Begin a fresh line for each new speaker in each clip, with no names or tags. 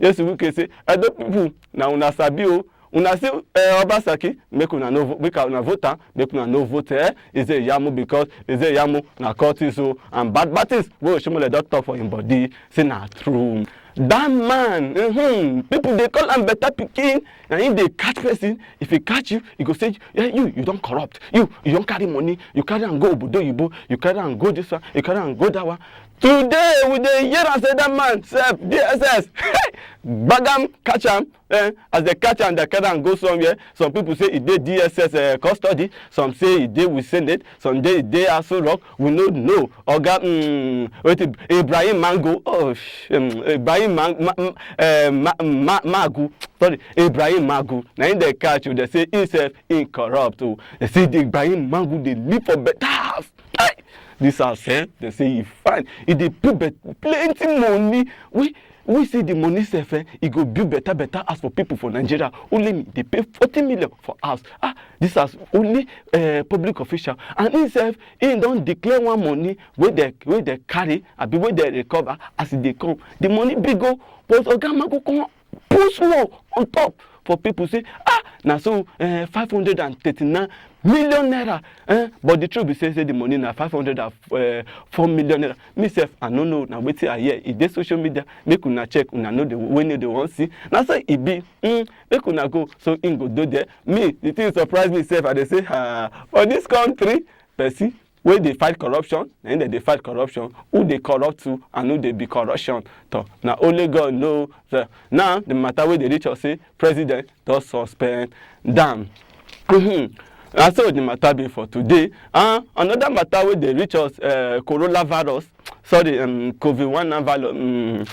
Yes, we can say other people now una sabi o. Una say Obasaki make una no make una vote make una no vote is a yamu because is a yamu na cultist so and bad things wey Oshomole don talk for him body say na true. That man people dey call am better pikin and if they catch person if he catch you he go say yeah, you don corrupt you don carry money you carry am go obodo oyibo you carry am go this one you carry am go that one. Today we dey hear am say that man sef DSS gbagam catch am as they catch am they carry am go somewhere. Some people say e dey DSS custody, some say e dey with Senate, some dey e dey Aso Rock. We no know. Oga wetin Ibrahim Mango Ibrahim Magu sorry Ibrahim Magu na him dey catch you. They say he sef incorrupt o. They say the Ibrahim Magu dey live for better house. This house they say he fine. He dey put plenty money. We see the money sef he go build better house for people for Nigeria. Only me they pay 40 million for house. This house only public official and himself he don declare one money wey they carry abi wey they recover as e dey come. The money big go but Oga Magu come put small on top for people say na so 539 million naira but the truth be say the money na 504 million naira. Me sef I no know na wetin I hear. E dey social media make una check una know the wey no dey wan see. Na so e be make una go so im go do there. Me the thing surprise me sef I dey say for this country person wey dey fight corruption na dem dey fight corruption. Who dey corrupt to and who dey be corruption to na only God know. Now the matter wey dey reach us say president don suspend dem. And so the matter be for today. Another matter wey dey reach us coronavirus. Sorry, COVID-19 virus.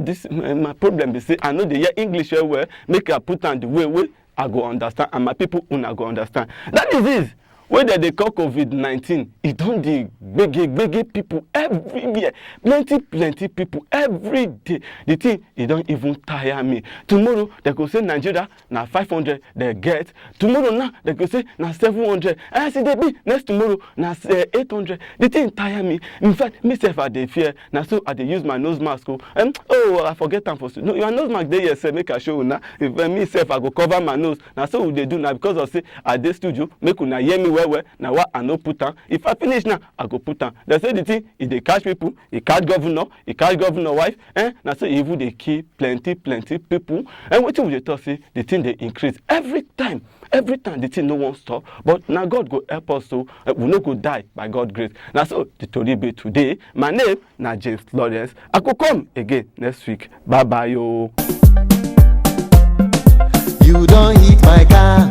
This my problem be say I know dey hear English well. Make I put am the way I go understand and my people una go understand. That disease wey they call COVID-19, e don dey gbege people everywhere. Plenty people every day. The thing e don even tire me. Tomorrow they go say Nigeria na 500 they get. Tomorrow now they go say na 700. As e dey be next tomorrow na 800. The thing tire me. In fact, me sef I dey fear. Na so I dey use my nose mask. I forget am for no your nose mask dey here sef make I show una. If me sef I go cover my nose. Na so we dey do na because of say I dey studio make una hear me well. Now what I no put am. If I finish now, I go put am. They say the thing, if they catch people, he catch governor wife, now so even they kill plenty people. And what we talk say the thing they increase every time the thing no one stop. But now God go help us so we no go die by God's grace. Now so the story be today. My name na James Lawrence. I could come again next week. Bye bye yo.
You don't hit my car.